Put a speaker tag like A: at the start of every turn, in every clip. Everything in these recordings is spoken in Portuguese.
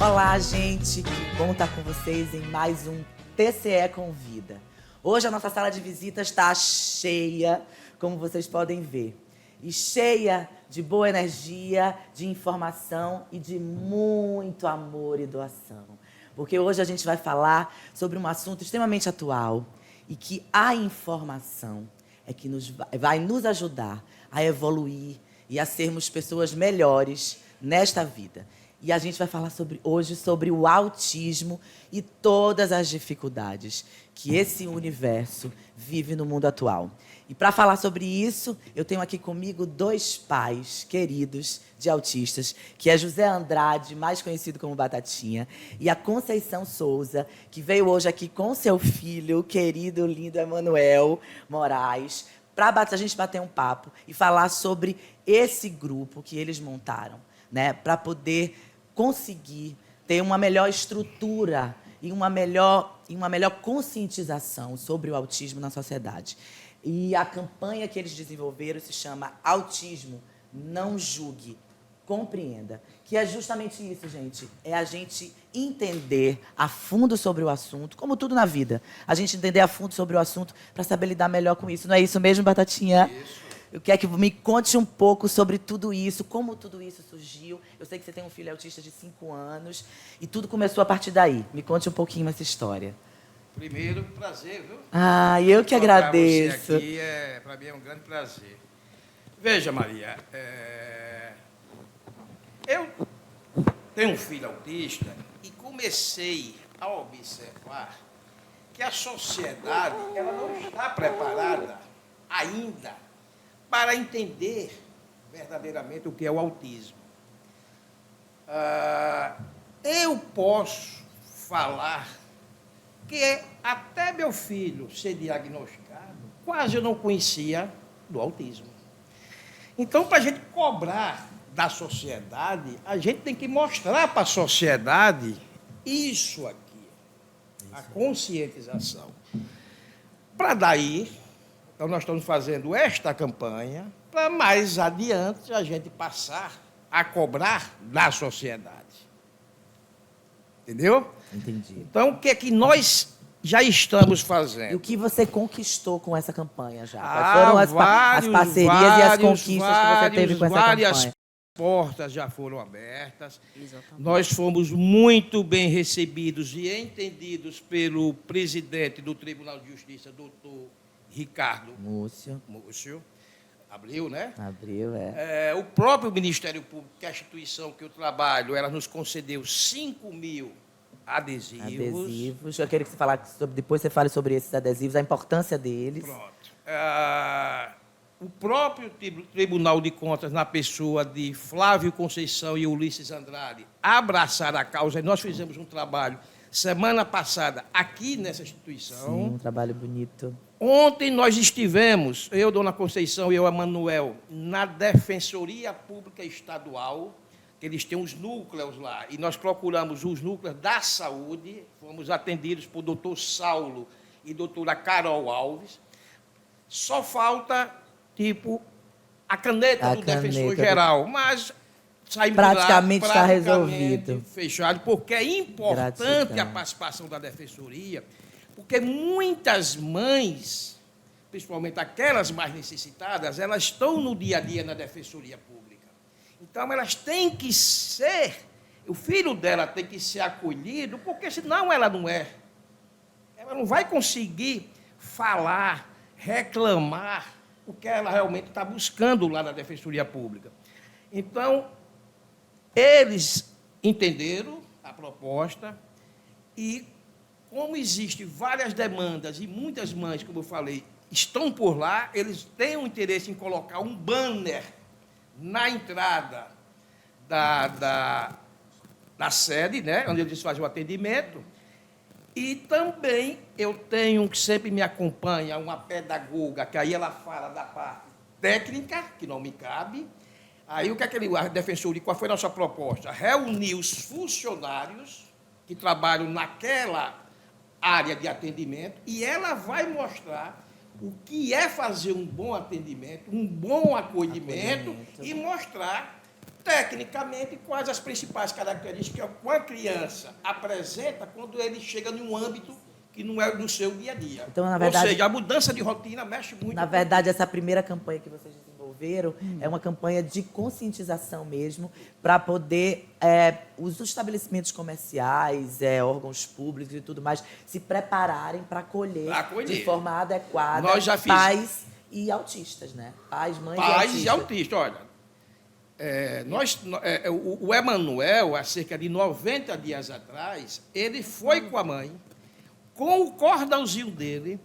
A: Olá, gente! Que bom estar com vocês em mais um TCE Convida. Hoje a nossa sala de visitas está cheia, como vocês podem ver. E cheia de boa energia, de informação e de muito amor e doação. Porque hoje a gente vai falar sobre um assunto extremamente atual e que a informação é que vai nos ajudar a evoluir e a sermos pessoas melhores nesta vida. E a gente vai falar hoje sobre o autismo e todas as dificuldades que esse universo vive no mundo atual. E para falar sobre isso, eu tenho aqui comigo dois pais queridos de autistas, que é José Andrade, mais conhecido como Batatinha, e a Conceição Souza, que veio hoje aqui com seu filho, o querido, lindo Emanuel Moraes, para a gente bater um papo e falar sobre esse grupo que eles montaram, né, para poder conseguir ter uma melhor estrutura e uma melhor conscientização sobre o autismo na sociedade. E a campanha que eles desenvolveram se chama Autismo Não Julgue, Compreenda. Que é justamente isso, gente. É a gente entender a fundo sobre o assunto, como tudo na vida. A gente entender a fundo sobre o assunto para saber lidar melhor com isso. Não é isso mesmo, Batatinha?
B: Isso.
A: Eu quero que me conte um pouco sobre tudo isso, como tudo isso surgiu. Eu sei que você tem um filho autista de 5 anos e tudo começou a partir daí. Me conte um pouquinho essa história.
B: Primeiro, prazer, viu?
A: Ah, eu que agradeço.
B: Você aqui para mim é um grande prazer. Veja, Maria, eu tenho um filho autista e comecei a observar que a sociedade ela não está preparada ainda para entender verdadeiramente o que é o autismo. Eu posso falar que até meu filho ser diagnosticado, quase eu não conhecia do autismo. Então, para a gente cobrar da sociedade, a gente tem que mostrar para a sociedade isso aqui, a conscientização. Para daí, então nós estamos fazendo esta campanha para mais adiante a gente passar a cobrar da sociedade. Entendeu?
A: Entendi.
B: Então, o que é que nós já estamos
A: E
B: fazendo?
A: o que você conquistou com essa campanha já? Quais
B: Ah,
A: foram as parcerias e as conquistas que você teve com essa
B: várias
A: campanha?
B: portas já foram abertas.
A: Exatamente.
B: Nós fomos muito bem recebidos e entendidos pelo presidente do Tribunal de Justiça, doutor Ricardo
A: Múcio,
B: Abreu, né?
A: Abril,
B: O próprio Ministério Público, que é a instituição que eu trabalho, ela nos concedeu 5.000 adesivos.
A: adesivos. Eu queria que você falasse sobre, depois você fale sobre esses adesivos, a importância deles.
B: Pronto. O próprio Tribunal de Contas, na pessoa de Flávio Conceição e Ulisses Andrade, abraçaram a causa e nós fizemos um trabalho semana passada aqui nessa instituição.
A: Sim, um trabalho bonito.
B: Ontem nós estivemos, eu, Dona Conceição e eu, Emanuel, na Defensoria Pública Estadual, que eles têm os núcleos lá, e nós procuramos os núcleos da saúde, fomos atendidos por doutor Saulo e doutora Carol Alves. Só falta, a caneta do defensor geral, mas saímos
A: praticamente
B: lá,
A: está resolvido.
B: Fechado, porque é importante
A: Gratidão.
B: a participação da defensoria, porque muitas mães, principalmente aquelas mais necessitadas, elas estão no dia a dia na defensoria pública. Então, elas têm que ser, o filho dela tem que ser acolhido, porque senão ela não vai conseguir falar, reclamar o que ela realmente está buscando lá na defensoria pública. Então, eles entenderam a proposta e, como existem várias demandas e muitas mães, como eu falei, estão por lá, eles têm um interesse em colocar um banner na entrada da sede, né, onde eles fazem o atendimento. E também eu tenho, que sempre me acompanha, uma pedagoga, que aí ela fala da parte técnica, que não me cabe. Aí o que é que a defensoria, qual foi a nossa proposta? Reunir os funcionários que trabalham naquela área de atendimento e ela vai mostrar o que é fazer um bom atendimento, um bom acolhimento e mostrar Tecnicamente, quais as principais características que uma criança apresenta quando ele chega em um âmbito que não é do seu dia a dia?
A: Então, na verdade,
B: ou seja, a mudança de rotina mexe muito.
A: Na verdade, essa primeira campanha que vocês desenvolveram é uma campanha de conscientização mesmo, para poder os estabelecimentos comerciais, órgãos públicos e tudo mais, se prepararem para acolher de forma adequada pais e autistas, né? Pais, mães
B: e autistas. Olha, o Emanuel, há cerca de 90 dias atrás, ele foi com a mãe, com o cordãozinho dele,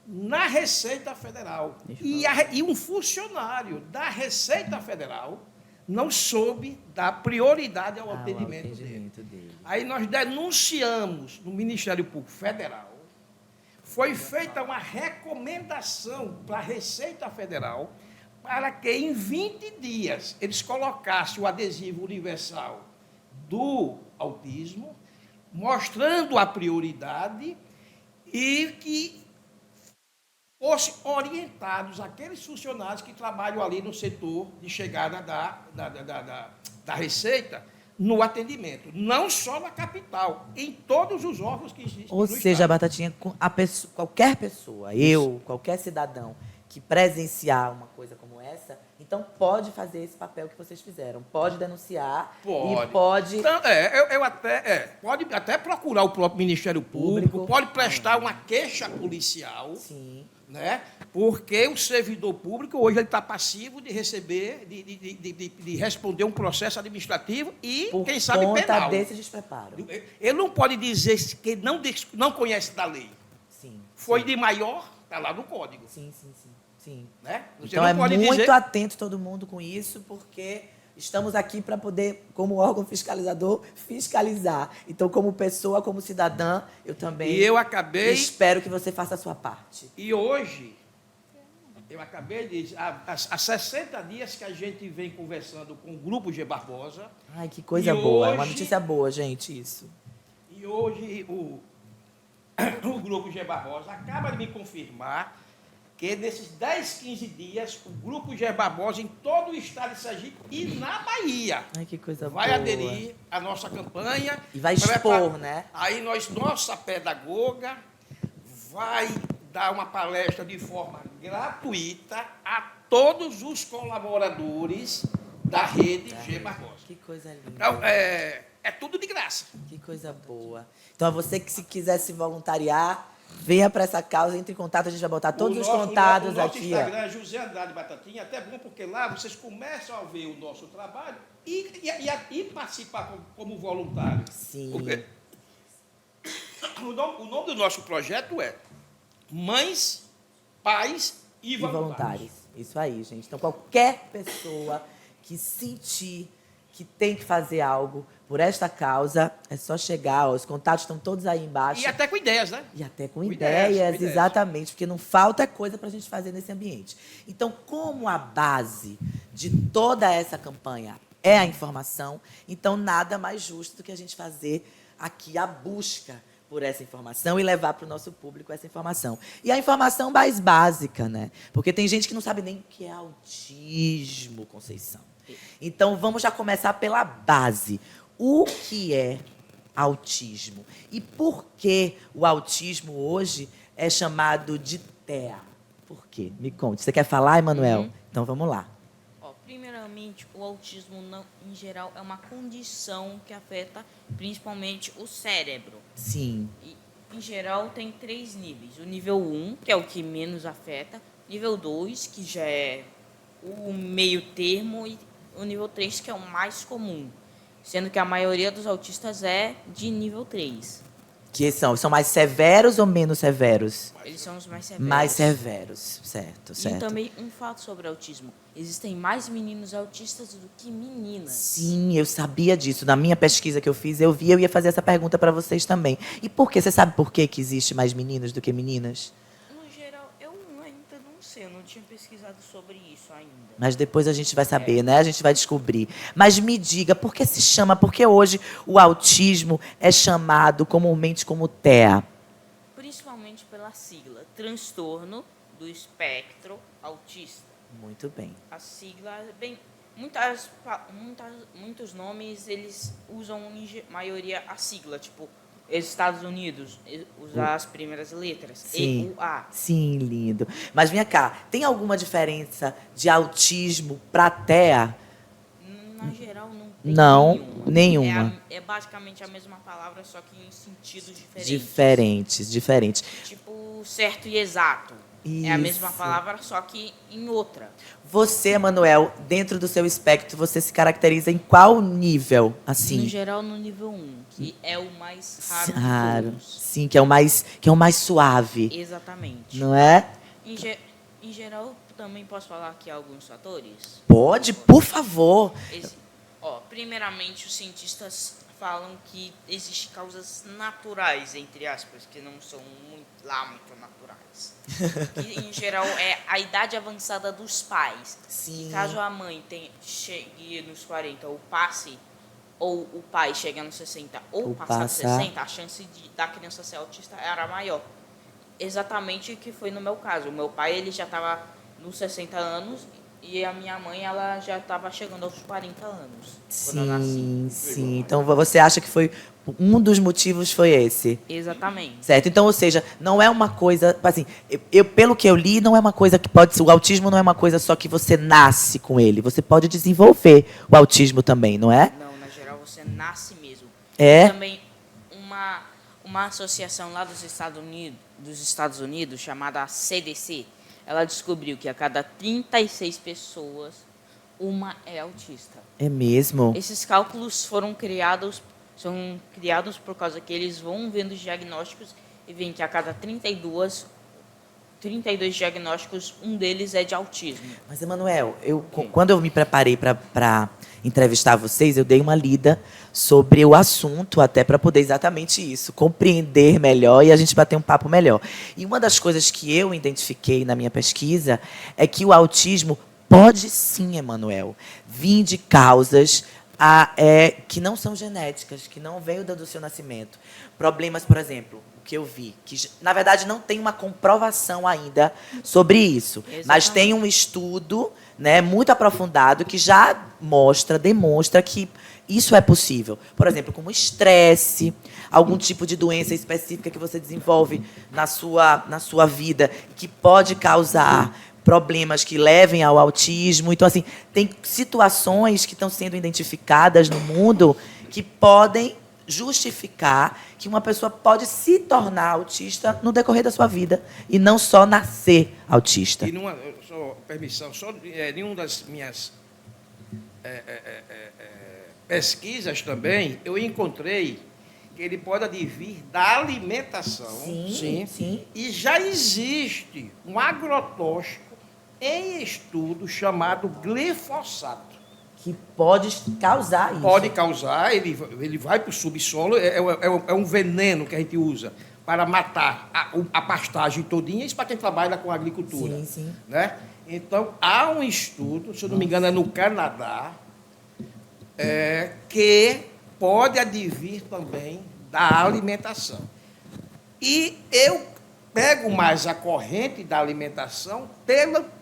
B: na Receita Federal. E um funcionário da Receita Federal não soube dar prioridade ao atendimento dele. Aí nós denunciamos no Ministério Público Federal, foi feita uma recomendação para a Receita Federal para que em 20 dias eles colocassem o adesivo universal do autismo, mostrando a prioridade e que fossem orientados aqueles funcionários que trabalham ali no setor de chegada da Receita no atendimento. Não só na capital, em todos os órgãos que existem.
A: Ou seja, Batatinha, qualquer pessoa, qualquer cidadão que presenciar uma coisa como essa, então pode fazer esse papel que vocês fizeram. Pode denunciar e pode...
B: Então, pode até procurar o próprio Ministério Público, pode prestar uma queixa policial.
A: Sim.
B: Né? Porque o servidor público hoje ele está passivo de receber, de responder um processo administrativo e, quem sabe, penal. Por
A: conta desse despreparo.
B: Ele não pode dizer que não conhece da lei.
A: Sim.
B: Foi de maior, está lá no código.
A: Sim.
B: Né?
A: Então é muito atento todo mundo com isso, porque estamos aqui para poder, como órgão fiscalizador, fiscalizar. Então, como pessoa, como cidadã, eu também espero que você faça a sua parte.
B: E hoje, eu acabei de... Há 60 dias que a gente vem conversando com o Grupo G. Barbosa.
A: Ai, que coisa boa. É uma notícia boa, gente, isso.
B: E hoje o Grupo G. Barbosa acaba de me confirmar que nesses 10, 15 dias, o Grupo G. Barbosa, em todo o estado de Sergipe e na Bahia,
A: ai, que coisa
B: vai aderir à nossa campanha.
A: E vai expor, né?
B: Aí nossa pedagoga vai dar uma palestra de forma gratuita a todos os colaboradores da rede G. Barbosa.
A: Que coisa linda.
B: Então, é tudo de graça.
A: Que coisa boa. Então, a você que se quiser se voluntariar, venha para essa causa, entre em contato, a gente vai botar todos os contatos aqui.
B: O nosso Instagram é José Andrade Batatinha, até bom porque lá vocês começam a ver o nosso trabalho e participar como voluntário.
A: Sim.
B: Porque o nome do nosso projeto é Mães, Pais e Voluntários.
A: Isso aí, gente. Então, qualquer pessoa que sentir que tem que fazer algo por esta causa, é só chegar, os contatos estão todos aí embaixo.
B: E até com ideias, né?
A: E até com ideias, exatamente, porque não falta coisa para a gente fazer nesse ambiente. Então, como a base de toda essa campanha é a informação, então nada mais justo do que a gente fazer aqui a busca por essa informação e levar para o nosso público essa informação. E a informação mais básica, né? Porque tem gente que não sabe nem o que é autismo, Conceição. Então, vamos já começar pela base. O que é autismo? E por que o autismo hoje é chamado de TEA? Por quê? Me conte. Você quer falar, Emanuel? Então, vamos lá.
C: Primeiramente, o autismo, em geral, é uma condição que afeta principalmente o cérebro.
A: Sim.
C: E, em geral, tem 3 níveis. O nível 1, que é o que menos afeta. Nível 2, que já é o meio termo. E o nível 3, que é o mais comum. Sendo que a maioria dos autistas é de nível 3.
A: Que são mais severos ou menos severos?
C: Eles são os mais severos.
A: Mais severos, certo.
C: E também um fato sobre autismo. Existem mais meninos autistas do que meninas.
A: Sim, eu sabia disso. Na minha pesquisa que eu fiz, eu ia fazer essa pergunta para vocês também. E por quê? Você sabe por que existe mais meninos do que meninas?
C: No geral, eu ainda não sei. Eu não tinha pesquisado sobre isso ainda.
A: Mas depois a gente vai saber, né? A gente vai descobrir. Mas me diga, por que se chama? Por que hoje o autismo é chamado comumente como TEA?
C: Principalmente pela sigla, Transtorno do Espectro Autista.
A: Muito bem.
C: A sigla Muitos nomes, eles usam, maioria, a sigla, tipo, Estados Unidos, usar as primeiras letras,
A: Sim.
C: E, U, A.
A: Sim, lindo. Mas vem cá, tem alguma diferença de autismo para TEA?
C: Na geral, não tem
A: Não,
C: nenhuma.
A: nenhuma.
C: É basicamente a mesma palavra, só que em sentidos diferentes.
A: Diferentes.
C: Tipo, certo e exato. É a mesma
A: Isso.
C: palavra, só que em outra.
A: Você, Manuel, dentro do seu espectro, você se caracteriza em qual nível,
C: No
A: assim?
C: geral, no nível 1, que é o mais raro
A: Raro.
C: de todos.
A: Sim, que é o mais suave,
C: Exatamente.
A: não é?
C: Em geral, também posso falar aqui alguns fatores?
A: Pode, por favor.
C: Primeiramente, os cientistas falam que existem causas naturais, entre aspas, que não são muito naturais. Que, em geral, é a idade avançada dos pais.
A: Sim.
C: E caso a mãe chegue nos 40 ou passe, ou o pai chega nos 60 ou passar dos 60, a chance da criança ser autista era maior. Exatamente o que foi no meu caso. O meu pai, ele já estava nos 60 anos e a minha mãe, ela já estava chegando aos 40 anos quando eu nasci.
A: Sim. Então você acha que foi um dos motivos foi esse?
C: Exatamente.
A: Certo. Então, ou seja, não é uma coisa, assim, pelo que eu li, não é uma coisa que pode ser, o autismo não é uma coisa só que você nasce com ele, você pode desenvolver o autismo também, não é?
C: Não, na geral você nasce mesmo.
A: É?
C: E também uma associação lá dos Estados Unidos chamada CDC, ela descobriu que a cada 36 pessoas, uma é autista.
A: É mesmo?
C: Esses cálculos são criados por causa que eles vão vendo os diagnósticos e veem que a cada 32 diagnósticos, um deles é de autismo.
A: Mas, Emanuel, quando eu me preparei para entrevistar vocês, eu dei uma lida sobre o assunto, até para poder exatamente isso, compreender melhor e a gente bater um papo melhor. E uma das coisas que eu identifiquei na minha pesquisa é que o autismo pode sim, Emanuel, vir de causas que não são genéticas, que não veio do seu nascimento. Problemas, por exemplo, o que eu vi, que na verdade não tem uma comprovação ainda sobre isso, mas tem um estudo, né, muito aprofundado que já demonstra que isso é possível. Por exemplo, como estresse, algum tipo de doença específica que você desenvolve na sua vida, que pode causar problemas que levem ao autismo. Então, assim, tem situações que estão sendo identificadas no mundo que podem justificar que uma pessoa pode se tornar autista no decorrer da sua vida e não só nascer autista.
B: E em uma das minhas pesquisas também, eu encontrei que ele pode advir da alimentação.
A: Sim.
B: E já existe um agrotóxico em estudo chamado glifosato.
A: Que pode causar isso.
B: Pode causar, ele vai para o subsolo, é um veneno que a gente usa para matar a pastagem todinha, isso para quem trabalha com agricultura.
A: Sim.
B: Né? Então, há um estudo, se eu não me engano, é no Canadá, que pode advir também da alimentação. E eu pego mais a corrente da alimentação pela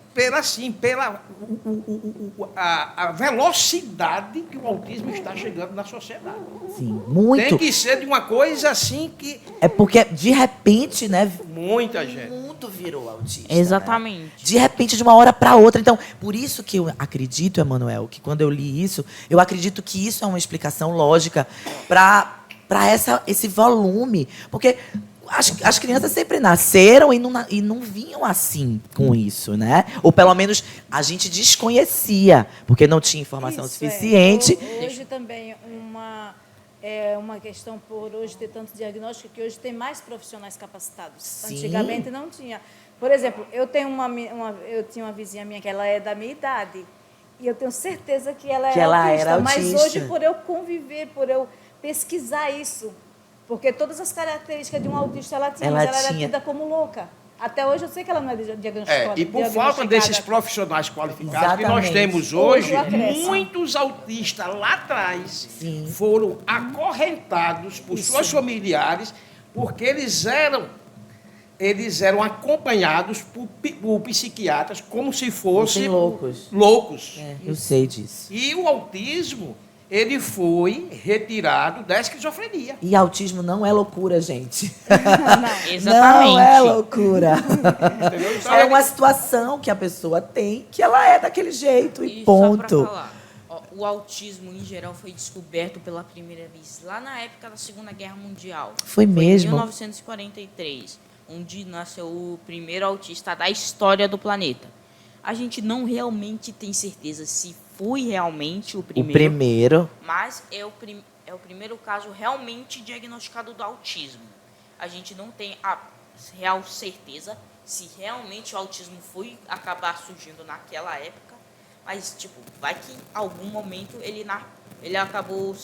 B: a velocidade que o autismo está chegando na sociedade.
A: Sim, muito.
B: Tem que ser de uma coisa assim que...
A: É porque, de repente, né?
B: Muita gente.
A: O mundo virou autista.
C: Exatamente.
A: Né? De repente, de uma hora para outra. Então, por isso que eu acredito, Emanuel, que quando eu li isso, eu acredito que isso é uma explicação lógica para esse volume. Porque as crianças sempre nasceram e não vinham assim com isso, né? Ou pelo menos a gente desconhecia, porque não tinha informação suficiente.
D: Hoje também uma questão por hoje ter tanto diagnóstico que hoje tem mais profissionais capacitados.
A: Sim.
D: Antigamente não tinha. Por exemplo, eu tinha uma vizinha minha que ela é da minha idade e eu tenho certeza que ela era autista. Mas hoje, por eu conviver, por eu pesquisar isso, porque todas as características de um autista ela tinha, mas ela era tida como louca. Até hoje eu sei que ela não é diagnosticada.
B: E por falta desses profissionais qualificados que nós temos hoje, muitos autistas lá atrás foram acorrentados por suas familiares porque eles eram eles eram acompanhados por psiquiatras como se fossem
A: loucos.
B: loucos.
A: Eu sei disso.
B: E o autismo, ele foi retirado da esquizofrenia.
A: E autismo não é loucura, gente.
C: Exatamente.
A: Não é loucura.
B: Entendeu? Então,
A: É uma situação que a pessoa tem, que ela é daquele jeito e ponto.
C: Só pra falar, ó, o autismo, em geral, foi descoberto pela primeira vez lá na época da Segunda Guerra Mundial.
A: Foi mesmo?
C: Em 1943, onde nasceu o primeiro autista da história do planeta. A gente não realmente tem certeza se foi realmente o primeiro.
A: O primeiro.
C: Mas é o primeiro caso realmente diagnosticado do autismo. A gente não tem a real certeza se realmente o autismo foi acabar surgindo naquela época, mas tipo, vai que em algum momento ele acabou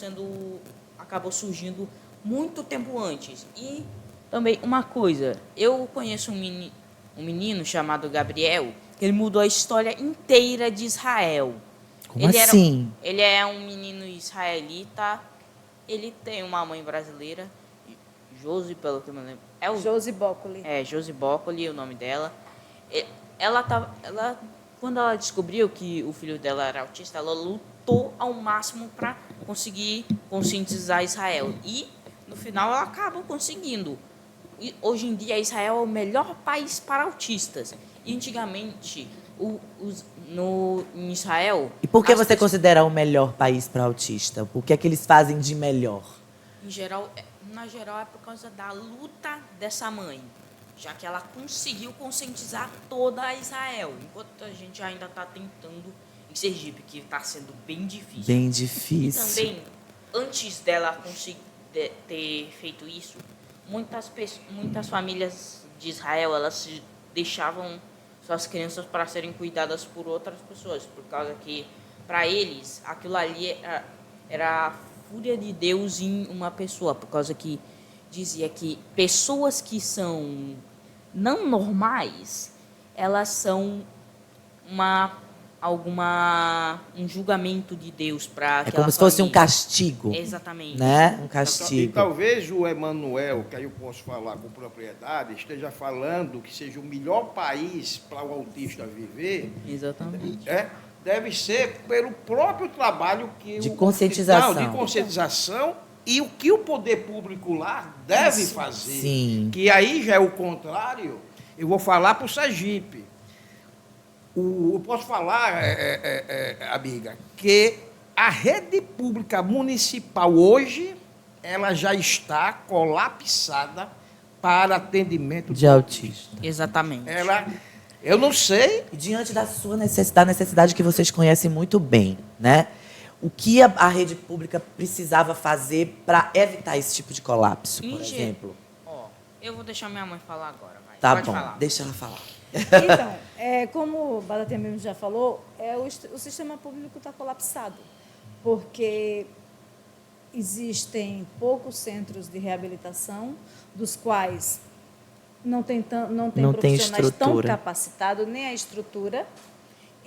C: surgindo muito tempo antes. E também uma coisa, eu conheço um menino chamado Gabriel, que ele mudou a história inteira de Israel.
A: Como assim?
C: Ele é um menino israelita, ele tem uma mãe brasileira, Josi, pelo que eu me lembro.
D: Josi Bócoli.
C: Josi Bócoli, o nome dela. Quando ela descobriu que o filho dela era autista, ela lutou ao máximo para conseguir conscientizar Israel. E, no final, ela acaba conseguindo. E, hoje em dia, Israel é o melhor país para autistas. E, antigamente, em Israel...
A: E por que você considera o melhor país para autista? O que é que eles fazem de melhor?
C: Na geral, é por causa da luta dessa mãe, já que ela conseguiu conscientizar toda Israel, enquanto a gente ainda está tentando em Sergipe, que está sendo bem difícil.
A: Bem difícil.
C: E também, antes dela conseguir ter feito isso, muitas famílias de Israel, elas deixavam suas crianças para serem cuidadas por outras pessoas, por causa que, para eles, aquilo ali era a fúria de Deus em uma pessoa, por causa que dizia que pessoas que são não normais, elas são um julgamento de Deus para aquela
A: como se fosse um
C: família.
A: castigo.
C: Exatamente.
A: Né? Um
B: E
A: castigo.
B: talvez o Emanuel, que aí eu posso falar com propriedade, esteja falando que seja o melhor país para o autista viver.
C: Exatamente.
B: Deve ser pelo próprio trabalho que
A: de conscientização.
B: De conscientização e o que o poder público lá deve fazer.
A: Sim.
B: Que aí já é o contrário. Eu vou falar para o Sergipe. Eu posso falar, amiga, que a rede pública municipal hoje, ela já está colapsada para atendimento
A: de autista.
C: Exatamente.
B: Eu não sei.
A: E diante da sua necessidade que vocês conhecem muito bem, né? O que a rede pública precisava fazer para evitar esse tipo de colapso, por exemplo?
C: Eu vou deixar minha mãe falar agora.
A: Tá
C: Pode
A: bom,
C: falar.
A: deixa ela falar.
D: Então, como o Batatinha mesmo já falou, o sistema público está colapsado, porque existem poucos centros de reabilitação, dos quais não tem profissionais tão capacitados, nem a estrutura.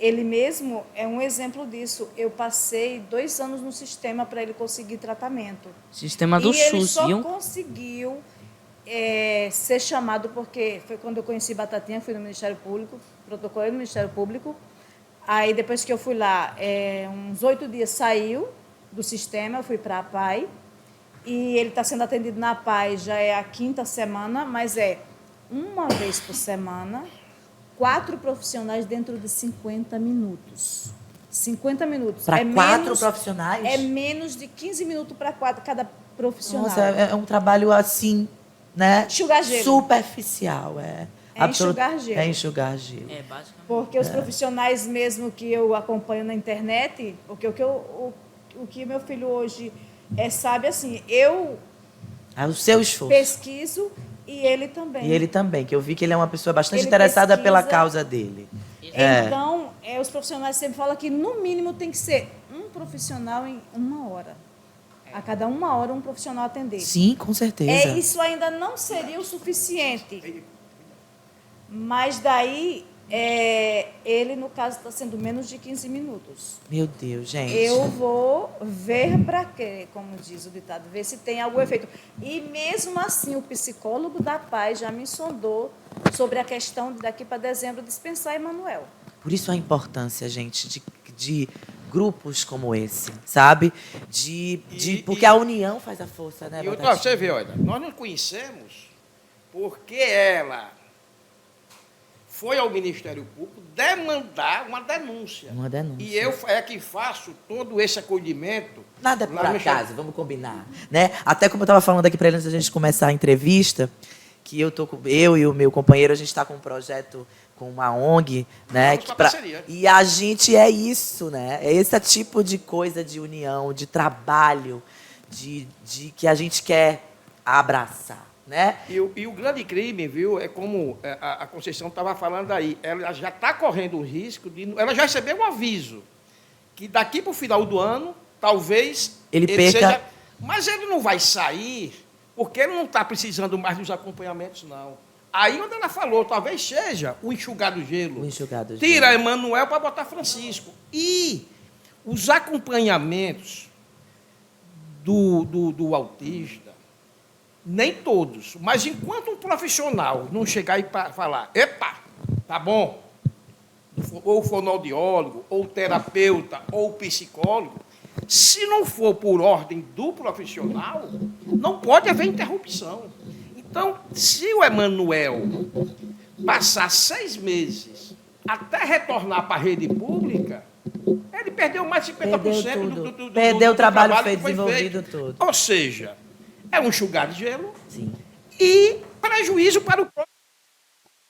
D: Ele mesmo é um exemplo disso. Eu passei 2 anos no sistema para ele conseguir tratamento.
C: Sistema do SUS,
D: ele só
C: viu?
D: conseguiu ser chamado, porque foi quando eu conheci Batatinha, fui no Ministério Público, protocolei no Ministério Público. Aí, depois que eu fui lá, uns 8 dias saiu do sistema, eu fui para a APAI. E ele está sendo atendido na APAI, já é a 5ª semana, mas uma vez por semana, 4 profissionais dentro de 50 minutos. 50 minutos.
A: Para 4 profissionais?
D: É menos de 15 minutos para cada profissional.
A: Nossa, é um trabalho assim, né?
D: Enxugar gelo.
A: Superficial.
D: Enxugar gelo.
A: É enxugar gelo.
C: Basicamente.
D: Porque os profissionais mesmo que eu acompanho na internet, porque o que meu filho hoje sabe, assim, eu
A: o seu esforço.
D: pesquiso e ele também.
A: E ele também, que eu vi que ele é uma pessoa bastante interessada pela causa dele.
D: Então, os profissionais sempre falam que, no mínimo, tem que ser um profissional em 1 hora. A cada 1 hora, um profissional atender.
A: Sim, com certeza.
D: Isso ainda não seria o suficiente. Mas daí, Ele, no caso, está sendo menos de 15 minutos.
A: Meu Deus, gente.
D: Eu vou ver para quê, como diz o ditado, ver se tem algum efeito. E mesmo assim, o psicólogo da paz já me sondou sobre a questão de daqui para dezembro dispensar Emanuel.
A: Por isso a importância, gente, de grupos como esse, sabe? Porque a união faz a força, né,
B: Batatinha? Você vê, olha, nós não conhecemos porque ela foi ao Ministério Público demandar uma denúncia.
A: Uma denúncia.
B: E eu é que faço todo esse acolhimento.
A: Nada é por acaso, vamos combinar. Né? Até como eu estava falando aqui para ele antes da gente começar a entrevista, que eu e o meu companheiro, a gente está com um projeto com uma ONG, né? E a gente é isso, né? É esse tipo de coisa de união, de trabalho, de que a gente quer abraçar. Né?
B: E o grande crime, viu, é como a Conceição estava falando aí, ela já está correndo o risco ela já recebeu um aviso que daqui para o final do ano, talvez
A: ele perca.
B: Seja, mas ele não vai sair porque ele não está precisando mais dos acompanhamentos, não. Aí onde ela falou, talvez seja o enxugado gelo. Tira Emanuel para botar Francisco. E os acompanhamentos do autista, nem todos, mas enquanto um profissional não chegar e falar, epa, tá bom, ou o fonoaudiólogo, ou o terapeuta, ou o psicólogo, se não for por ordem do profissional, não pode haver interrupção. Então, se o Emanuel passar 6 meses até retornar para a rede pública, ele perdeu mais de 50% do
A: perdeu o trabalho feito, desenvolvido todo.
B: Ou seja, é um enxugar de gelo.
A: Sim.
B: E prejuízo para o próprio.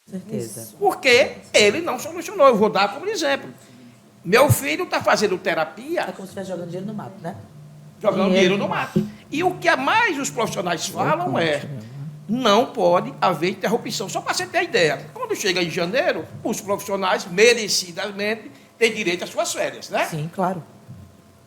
A: Certeza.
B: Porque ele não solucionou. Eu vou dar como exemplo. Meu filho está fazendo terapia.
A: É como se estivesse jogando dinheiro no mato, né?
B: Jogando dinheiro no mato. E o que mais os profissionais falam não pode haver interrupção. Só para você ter ideia. Quando chega em janeiro, os profissionais, merecidamente, têm direito às suas férias, né?
A: Sim, claro.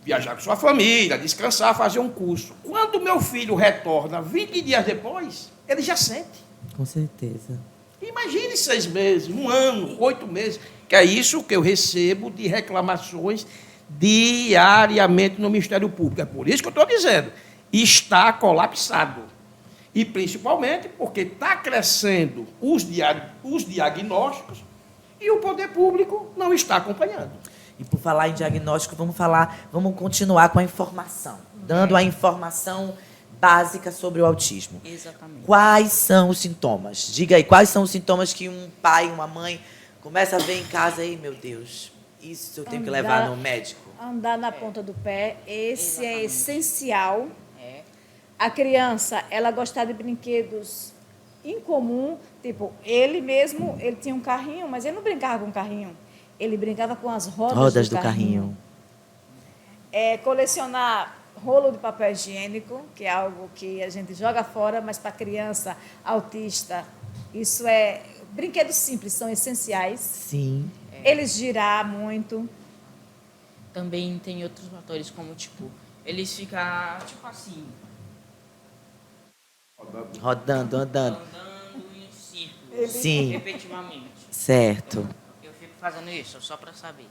B: Viajar com sua família, descansar, fazer um curso. Quando meu filho retorna 20 dias depois, ele já sente.
A: Com certeza.
B: Imagine 6 meses, 1 ano, 8 meses, que é isso que eu recebo de reclamações diariamente no Ministério Público. É por isso que eu estou dizendo, está colapsado. E principalmente porque está crescendo os diagnósticos e o poder público não está acompanhando.
A: E por falar em diagnóstico, vamos continuar com a informação, dando a informação básica sobre o autismo.
C: Exatamente.
A: Quais são os sintomas? Diga aí, quais são os sintomas que um pai, uma mãe começa a ver em casa aí, meu Deus, isso eu tenho que levar no médico.
D: Andar na ponta do pé, esse é essencial. A criança, ela gostar de brinquedos incomum, tipo, ele mesmo, ele tinha um carrinho, mas ele não brincava com o carrinho. Ele brincava com as rodas do carrinho. Colecionar rolo de papel higiênico, que é algo que a gente joga fora, mas para criança autista, isso é... Brinquedos simples são essenciais.
A: Sim.
D: Eles girar muito.
C: Também tem outros fatores, como, tipo, eles ficam, tipo assim...
A: Rodando, andando.
C: Andando em círculos.
A: Sim.
C: Repetitivamente.
A: Certo.
C: Eu fico fazendo isso, só para saber.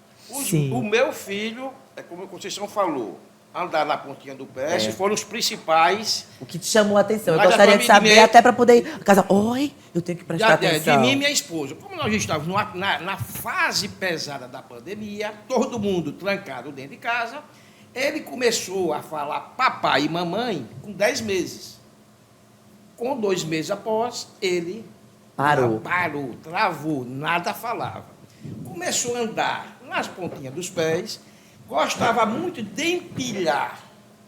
B: O meu filho, como a Conceição falou, andar na pontinha do pé, esses foram os principais.
A: O que te chamou a atenção? Eu gostaria de saber, até para poder... Casa, oi, eu tenho que prestar atenção.
B: De mim e minha esposa. Como nós estávamos na fase pesada da pandemia, todo mundo trancado dentro de casa, ele começou a falar papai e mamãe com 10 meses. Com 2 meses após, ele parou, travou, nada falava. Começou a andar nas pontinhas dos pés, gostava muito de empilhar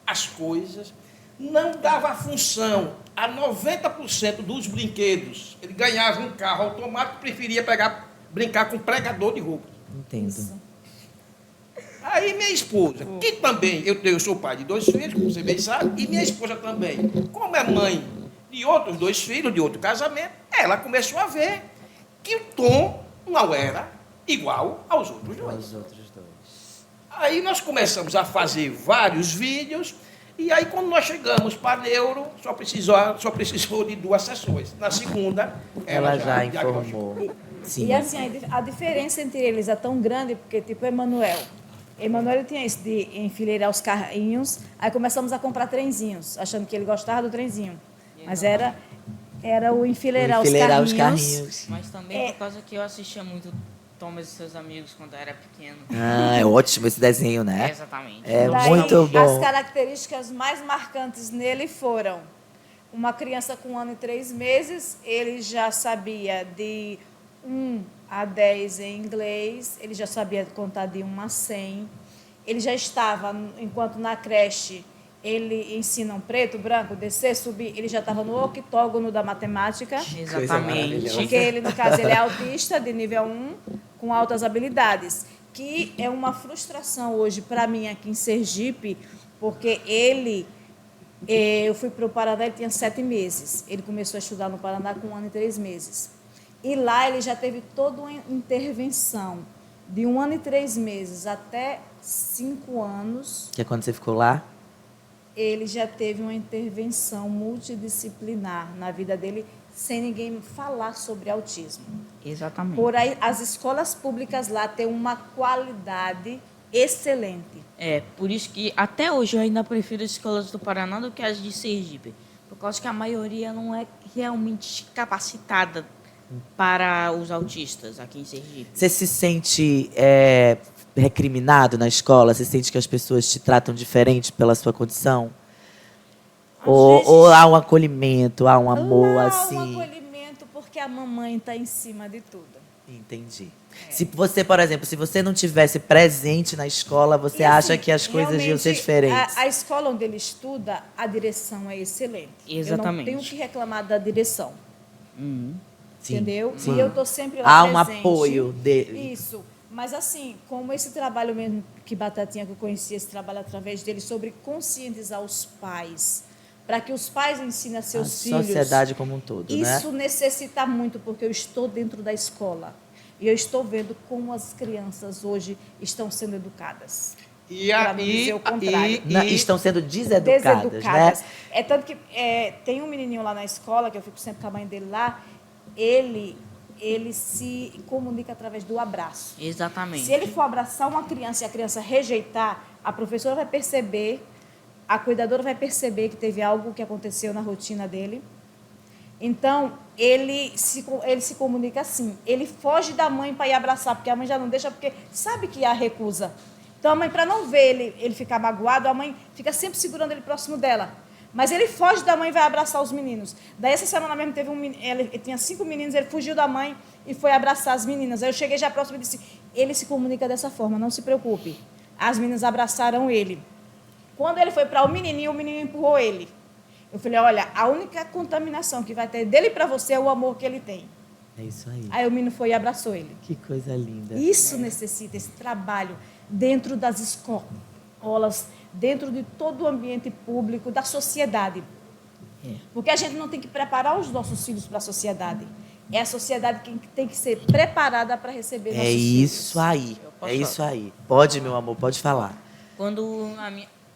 B: as coisas, não dava função a 90% dos brinquedos. Ele ganhava um carro automático, preferia brincar com pregador de roupa.
A: Entendo.
B: Aí minha esposa, que também, eu sou pai de 2 filhos, como você bem sabe, e minha esposa também, como é mãe de outros 2 filhos, de outro casamento, ela começou a ver que o tom não era igual aos outros 2.
A: Os outros 2.
B: Aí nós começamos a fazer vários vídeos, E aí, quando nós chegamos para a neuro, só precisou de 2 sessões. Na segunda,
A: ela já
B: diagnosticou.
A: informou. Sim.
D: E assim, a diferença entre eles é tão grande, porque tipo Emanuel ele tinha isso de enfileirar os carrinhos, aí começamos a comprar trenzinhos, achando que ele gostava do trenzinho. Mas era o enfileirar os carrinhos.
C: Mas também por causa que eu assistia muito Thomas e seus amigos quando eu era pequeno.
A: Ah, é ótimo esse desenho, né?
C: Exatamente.
A: É
D: Daí,
A: muito bom.
D: As características mais marcantes nele foram uma criança com 1 ano e 3 meses, ele já sabia de 1 a 10 em inglês, ele já sabia contar de 1 a 100. Ele já estava, enquanto na creche ele ensina preto, branco, descer, subir, ele já estava no octógono da matemática.
C: Exatamente.
D: Porque ele, no caso, ele é autista de nível 1, com altas habilidades, que é uma frustração hoje para mim aqui em Sergipe, porque eu fui para o Paraná, ele tinha 7 meses. Ele começou a estudar no Paraná com 1 ano e 3 meses. E lá ele já teve toda uma intervenção, de 1 ano e 3 meses até 5 anos.
A: Que é quando você ficou lá?
D: Ele já teve uma intervenção multidisciplinar na vida dele, sem ninguém falar sobre autismo.
C: Exatamente.
D: Por aí, as escolas públicas lá têm uma qualidade excelente.
C: Por isso que até hoje eu ainda prefiro as escolas do Paraná do que as de Sergipe. Por causa que a maioria não é realmente capacitada para os autistas aqui em Sergipe.
A: Você se sente recriminado na escola? Você sente que as pessoas te tratam diferente pela sua condição? Ou há um acolhimento, há um amor assim?
D: Há um acolhimento porque a mamãe está em cima de tudo.
A: Entendi. Se você, por exemplo, se você não tivesse presente na escola, você acha que as coisas iam ser diferentes?
D: A escola onde ele estuda, a direção é excelente.
C: Exatamente.
D: Eu não tenho que reclamar da direção.
A: Sim,
D: Entendeu?
A: sim.
D: E eu estou sempre lá
A: Há um
D: presente.
A: apoio dele.
D: Isso. Mas assim, como esse trabalho mesmo que Batatinha, que eu conheci esse trabalho através dele, sobre conscientizar os pais, para que os pais ensinem a seus filhos.
A: A sociedade como um todo, né?
D: Isso necessita muito, porque eu estou dentro da escola. E eu estou vendo como as crianças hoje estão sendo educadas. Para não dizer o contrário.
A: Estão sendo deseducadas, né?
D: É tanto que tem um menininho lá na escola, que eu fico sempre com a mãe dele lá, ele se comunica através do abraço.
C: Exatamente.
D: Se ele for abraçar uma criança e a criança rejeitar, a professora vai perceber, a cuidadora vai perceber que teve algo que aconteceu na rotina dele. Então, ele se comunica assim. Ele foge da mãe para ir abraçar, porque a mãe já não deixa, porque sabe que há recusa. Então, a mãe, para não ver ele ficar magoado, a mãe fica sempre segurando ele próximo dela. Mas ele foge da mãe e vai abraçar os meninos. Daí, essa semana mesmo, teve ele tinha 5 meninos, ele fugiu da mãe e foi abraçar as meninas. Aí eu cheguei já próximo e disse, ele se comunica dessa forma, não se preocupe. As meninas abraçaram ele. Quando ele foi para o menininho empurrou ele. Eu falei, olha, a única contaminação que vai ter dele para você é o amor que ele tem.
A: É isso aí.
D: Aí o menino foi e abraçou ele.
A: Que coisa linda.
D: Isso necessita, esse trabalho dentro das escolas, dentro de todo o ambiente público, da sociedade. Porque a gente não tem que preparar os nossos filhos para a sociedade. É a sociedade que tem que ser preparada para receber nossos filhos.
A: É isso aí. É isso aí. Pode, meu amor, pode falar.
C: Quando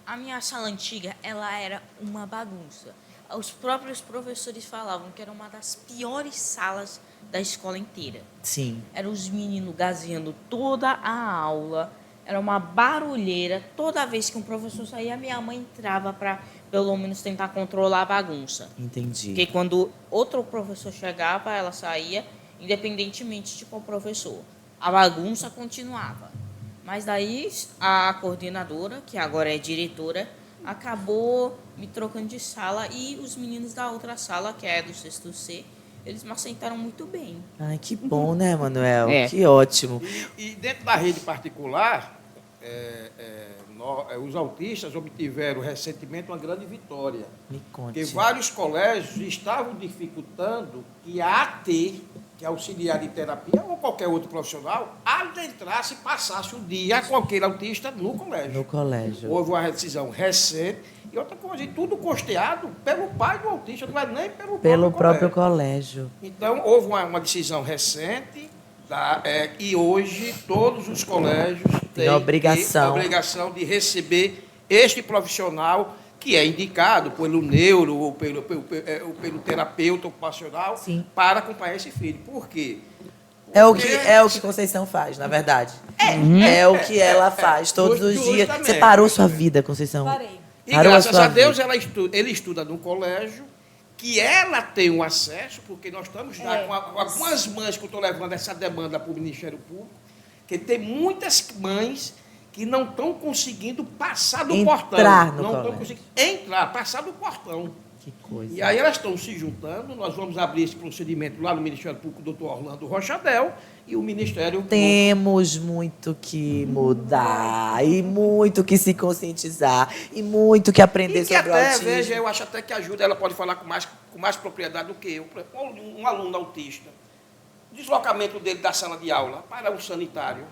C: a minha sala antiga, ela era uma bagunça. Os próprios professores falavam que era uma das piores salas da escola inteira.
A: Sim.
C: Eram os meninos gazeando toda a aula. Era uma barulheira. Toda vez que um professor saía, minha mãe entrava para, pelo menos, tentar controlar a bagunça.
A: Entendi.
C: Porque quando outro professor chegava, ela saía, independentemente de qual professor. A bagunça continuava. Mas daí a coordenadora, que agora é diretora, acabou me trocando de sala e os meninos da outra sala, que é do 6º C, eles me aceitaram muito bem.
A: Ai, que bom, né, Manuel?
C: É.
A: Que ótimo.
B: E dentro da rede particular, os autistas obtiveram recentemente uma grande vitória.
A: Me
B: Porque
A: conte.
B: vários colégios estavam dificultando que a AT, que é auxiliar de terapia, ou qualquer outro profissional, adentrasse e passasse o dia com aquele autista no colégio.
A: No colégio.
B: Houve uma decisão recente. E outra coisa, e tudo custeado pelo pai do autista, não é nem
A: Pelo próprio colégio.
B: Então, houve uma decisão recente, e hoje todos os colégios têm
A: a obrigação
B: de receber este profissional que é indicado pelo neuro ou pelo terapeuta ocupacional
A: Sim.
B: para acompanhar esse filho. Por quê?
A: É o que Conceição faz, na verdade. É o que ela faz todos os dias.
B: Justamente.
A: Você parou sua vida, Conceição?
D: Parei.
B: E
A: Parou
B: graças
A: sua
B: a Deus
A: vida.
B: ele estuda no colégio, que ela tem um acesso, porque nós estamos já com algumas mães que eu estou levando essa demanda para o Ministério Público, que tem muitas mães que não estão conseguindo passar do portão. Não estão conseguindo passar do portão.
A: Que coisa.
B: E aí elas estão se juntando, nós vamos abrir esse procedimento lá no Ministério Público, o doutor Orlando Rochadel, e o Ministério Público.
A: Temos muito que mudar, e muito que se conscientizar, e muito que aprender
B: E que
A: sobre o
B: até,
A: autismo.
B: veja, eu acho até que ajuda, ela pode falar com mais propriedade do que eu. Um aluno autista, o deslocamento dele da sala de aula para um sanitário.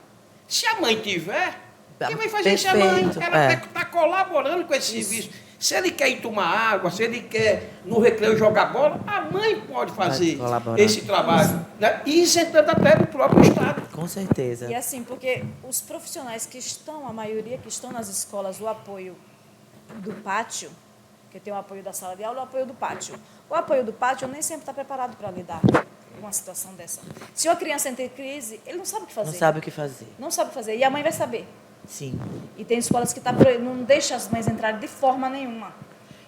B: Se a mãe tiver, quem vai fazer isso é a mãe.
A: Perfeito,
B: Ela está colaborando com esse serviço. Se ele quer ir tomar água, se ele quer no recreio jogar bola, a mãe pode fazer esse trabalho. Né? E isentando até do próprio Estado.
A: Com certeza.
D: E assim, porque os profissionais que estão, a maioria que estão nas escolas, o apoio do pátio, que tem o apoio da sala de aula, o apoio do pátio. O apoio do pátio nem sempre está preparado para lidar com uma situação dessa. Se uma criança entra em crise, ele não sabe o que fazer.
A: Não sabe o que fazer.
D: Não sabe o que fazer. E a mãe vai saber.
A: Sim.
D: E tem escolas que não deixam as mães entrarem de forma nenhuma.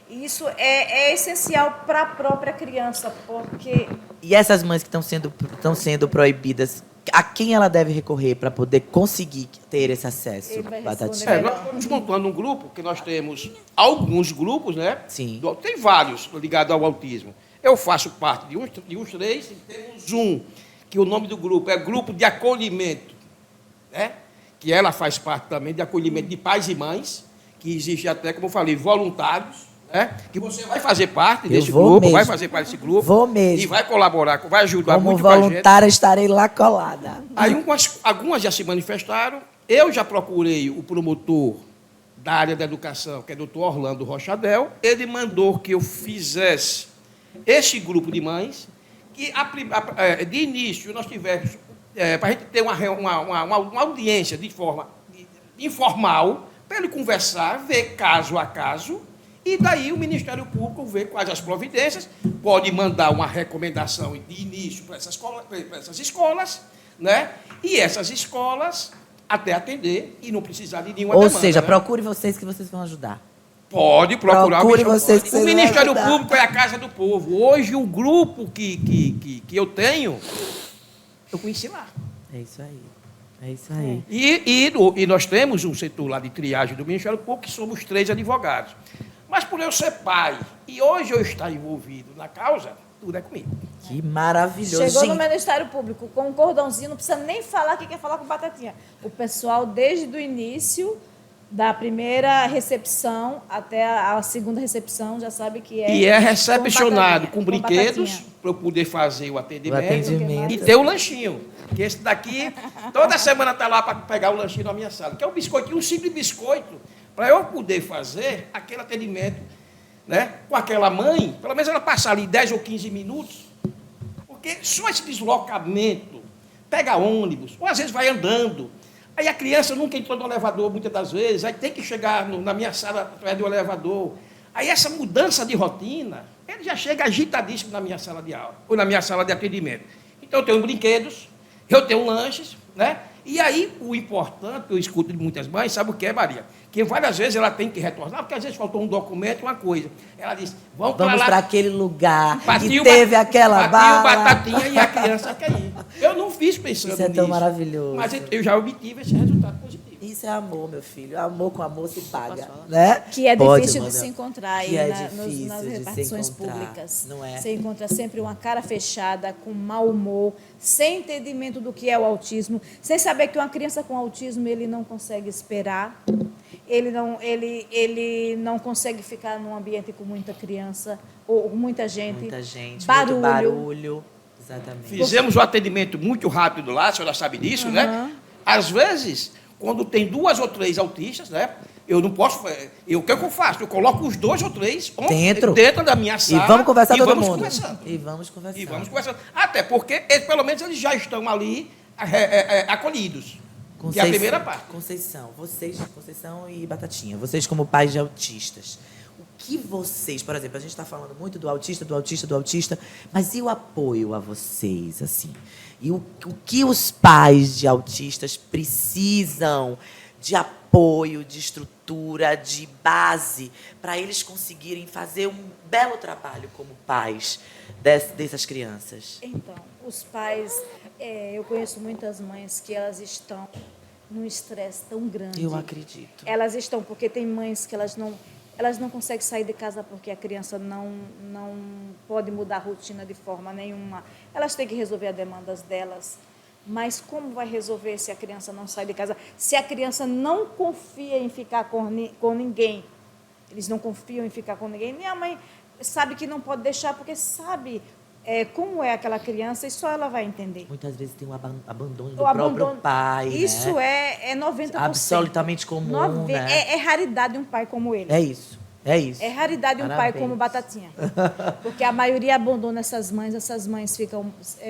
D: E isso é essencial para a própria criança, porque...
A: E essas mães que estão sendo proibidas, a quem ela deve recorrer para poder conseguir ter esse acesso,
D: Ele vai
A: Batatinha?
D: responder.
B: Nós estamos montando um grupo, que nós temos alguns grupos, né?
A: Sim.
B: Tem vários ligados ao autismo. Eu faço parte de uns 3, e temos um, que o nome do grupo é Grupo de Acolhimento, né? Que ela faz parte também de acolhimento de pais e mães, que existe até, como eu falei, voluntários, né? Que você vai fazer parte desse grupo,
A: mesmo.
B: vai fazer parte desse grupo.
A: Vou mesmo.
B: E vai colaborar, vai ajudar
A: Como
B: muito com a gente.
A: voluntária, estarei lá colada.
B: Aí algumas já se manifestaram. Eu já procurei o promotor da área da educação, que é o doutor Orlando Rochadel. Ele mandou que eu fizesse esse grupo de mães, que de início nós tivemos, para a gente ter uma audiência de forma informal, para ele conversar, ver caso a caso, e daí o Ministério Público vê quais as providências, pode mandar uma recomendação de início para essas escolas, né? E essas escolas até atender e não precisar de nenhuma demanda.
A: Ou seja,
B: né?
A: procure vocês que vocês vão ajudar.
B: Pode procurar
A: Procure vocês que
B: o
A: vocês vão
B: Ministério
A: ajudar.
B: Público é a casa do povo. Hoje, o grupo que eu tenho, eu conheci lá.
A: É isso aí. É isso aí.
B: E nós temos um setor lá de triagem do Ministério Público, que somos 3 advogados. Mas por eu ser pai e hoje eu estar envolvido na causa, tudo é comigo.
A: Que maravilhoso.
D: Chegou no
A: Gente,
D: Ministério Público com um cordãozinho, não precisa nem falar que quer falar com Batatinha. O pessoal, desde o início da primeira recepção até a segunda recepção, já sabe que é...
B: E é recepcionado com
D: Batatinha,
B: brinquedos para eu poder fazer o atendimento. E
D: E
B: ter o lanchinho. Que esse daqui, toda semana está lá para pegar o lanchinho na minha sala. Que é um biscoitinho, um simples biscoito, para eu poder fazer aquele atendimento, né, com aquela mãe, pelo menos ela passar ali 10 ou 15 minutos, porque só esse deslocamento, pega ônibus, ou às vezes vai andando, aí a criança nunca entrou no elevador muitas das vezes, aí tem que chegar na minha sala através do elevador. Aí essa mudança de rotina, ele já chega agitadíssimo na minha sala de aula, ou na minha sala de atendimento. Então eu tenho brinquedos, eu tenho lanches, né? E aí, o importante, eu escuto de muitas mães, sabe o que é, Maria? Que várias vezes ela tem que retornar, porque às vezes faltou um documento, uma coisa. Ela diz, vamos
A: para aquele lugar
B: Batiu
A: que teve aquela bala.
B: batatinha e a criança quer ir. Eu não fiz pensando
A: Isso é
B: nisso.
A: tão maravilhoso.
B: Mas eu já obtive esse resultado positivo.
A: Isso é amor, meu filho. Amor com amor se paga, né?
D: Que é
A: Pode,
D: difícil de
A: Amanda.
D: se encontrar aí
A: Que é
D: nas
A: difícil de se
D: repartições
A: encontrar,
D: públicas.
A: não é?
D: Você encontra sempre uma cara fechada, com mau humor, sem entendimento do que é o autismo, sem saber que uma criança com autismo ele não consegue esperar, ele não consegue ficar num ambiente com muita criança ou muita gente,
A: muito barulho. Exatamente.
B: Fizemos um atendimento muito rápido lá, a senhora sabe disso, né? Às vezes, quando tem 2 ou 3 autistas, né? Eu não posso. O que eu faço? Eu coloco os 2 ou 3 dentro da minha sala.
A: E vamos conversar todo mundo.
B: Conversando.
A: E vamos conversando.
B: Até porque, pelo menos, eles já estão ali acolhidos. Que é a primeira parte.
A: Conceição e Batatinha, vocês como pais de autistas, que vocês, por exemplo, a gente está falando muito do autista, mas e o apoio a vocês, assim? E o que os pais de autistas precisam de apoio, de estrutura, de base, para eles conseguirem fazer um belo trabalho como pais dessas crianças?
D: Então, os pais, eu conheço muitas mães que elas estão num estresse tão grande.
A: Eu acredito.
D: Elas estão, porque tem mães que elas não conseguem sair de casa porque a criança não pode mudar a rotina de forma nenhuma. Elas têm que resolver as demandas delas. Mas como vai resolver se a criança não sai de casa? Se a criança não confia em ficar com ninguém, eles não confiam em ficar com ninguém, nem a mãe sabe que não pode deixar, porque sabe como é aquela criança e só ela vai entender.
A: Muitas vezes tem um abandono do próprio pai,
D: isso,
A: né?
D: é 90%.
A: Absolutamente comum, né?
D: É raridade um pai como ele.
A: É isso. É
D: raridade um pai como Batatinha. Porque a maioria abandona essas mães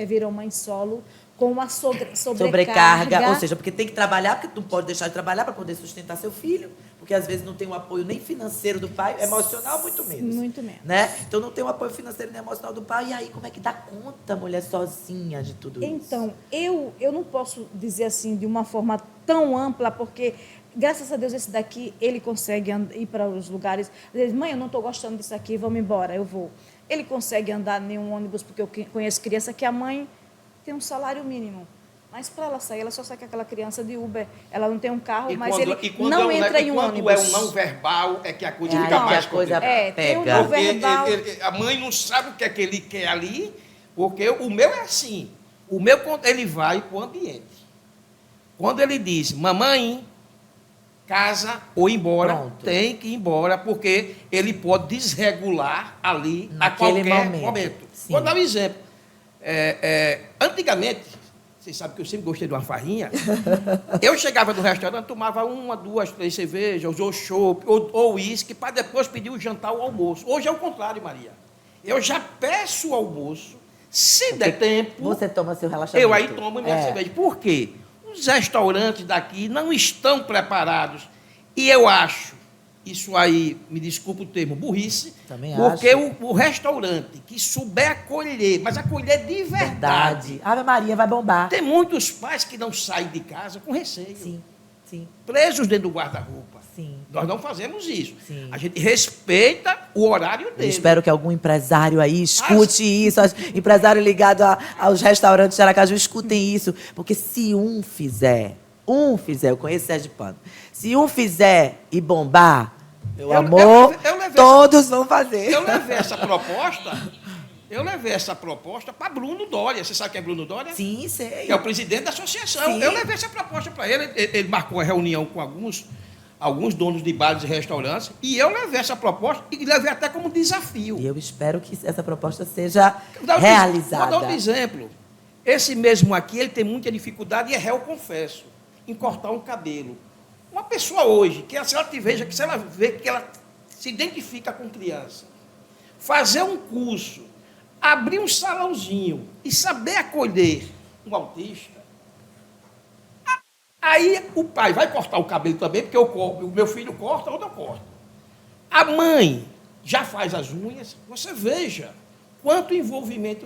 D: viram mães solo, com uma sobrecarga.
A: Ou seja, porque tem que trabalhar, porque tu não pode deixar de trabalhar para poder sustentar seu filho, porque às vezes não tem o apoio nem financeiro do pai, emocional muito menos.
D: Muito menos.
A: Né? Então não tem o apoio financeiro nem emocional do pai, e aí como é que dá conta a mulher sozinha de tudo isso?
D: Então, eu não posso dizer assim de uma forma tão ampla, porque graças a Deus esse daqui, ele consegue ir para os lugares, diz, mãe, eu não estou gostando disso aqui, vamos embora, eu vou. Ele consegue andar em um ônibus, porque eu conheço criança que a mãe tem um salário mínimo. Mas para ela sair, ela só sai com aquela criança de Uber. Ela não tem um carro, mas ele não entra em um ônibus.
B: Quando é um não verbal, é que a coisa fica mais
A: coisa
B: complicada.
D: tem um não verbal.
B: A mãe não sabe o que é que ele quer ali, porque o meu é assim. O meu, ele vai para o ambiente. Quando ele diz, mamãe, casa ou ir embora,
A: Pronto.
B: tem que ir embora, porque ele pode desregular ali
A: naquele
B: a qualquer momento.
A: Sim.
B: Vou dar um exemplo. Antigamente, vocês sabem que eu sempre gostei de uma farrinha, eu chegava no restaurante, tomava 1, 2, 3 cervejas, ou chopp, ou uísque, para depois pedir o jantar ou o almoço. Hoje é o contrário, Maria. Eu já peço o almoço, se der tempo...
A: Você toma seu relaxamento.
B: Eu aí tomo minha cerveja. Por quê? Os restaurantes daqui não estão preparados. E eu acho, isso aí, me desculpa o termo, burrice,
A: também
B: porque
A: acho.
B: o restaurante que souber acolher, mas acolher de verdade.
A: Ave Maria, vai bombar.
B: Tem muitos pais que não saem de casa com receio.
A: Sim.
B: Presos dentro do guarda-roupa.
A: Sim.
B: Nós não fazemos isso.
A: Sim.
B: A gente respeita o horário dele.
A: Eu espero que algum empresário aí escute isso, empresário ligado aos restaurantes de Aracaju, escutem isso, porque se um fizer, eu conheço Sérgio Pano, se um fizer e bombar, meu amor, todos vão fazer.
B: Eu levei essa proposta para Bruno Dória. Você sabe quem é Bruno Dória?
A: Sim, sei.
B: Que é o presidente da associação.
A: Sim.
B: Eu levei essa proposta para ele. Ele marcou uma reunião com alguns donos de bares e restaurantes, e eu levei essa proposta e levei até como desafio.
A: E eu espero que essa proposta seja realizada.
B: Vou dar um exemplo. Esse mesmo aqui, ele tem muita dificuldade, e é réu, confesso, em cortar um cabelo. Uma pessoa hoje, se ela vê que ela se identifica com criança, fazer um curso, abrir um salãozinho e saber acolher um autista, aí o pai vai cortar o cabelo também, porque o meu filho corta ou não corta. A mãe já faz as unhas. Você veja quanto envolvimento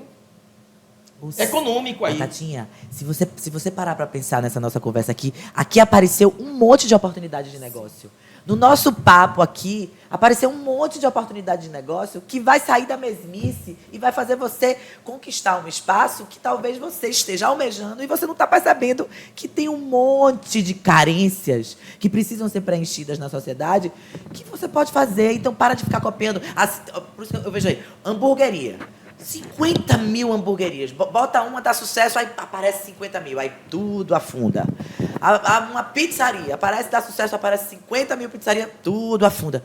B: econômico aí.
A: Tatinha, se você parar para pensar nessa nossa conversa aqui apareceu um monte de oportunidade de negócio. No nosso papo aqui, apareceu um monte de oportunidade de negócio que vai sair da mesmice e vai fazer você conquistar um espaço que talvez você esteja almejando e você não está percebendo que tem um monte de carências que precisam ser preenchidas na sociedade que você pode fazer. Então, para de ficar copiando. Por isso que eu vejo aí, hamburgueria. 50 mil hamburguerias. Bota uma, dá sucesso, aí aparece 50 mil. Aí tudo afunda. Uma pizzaria. Dá sucesso, aparece 50 mil pizzarias, tudo afunda.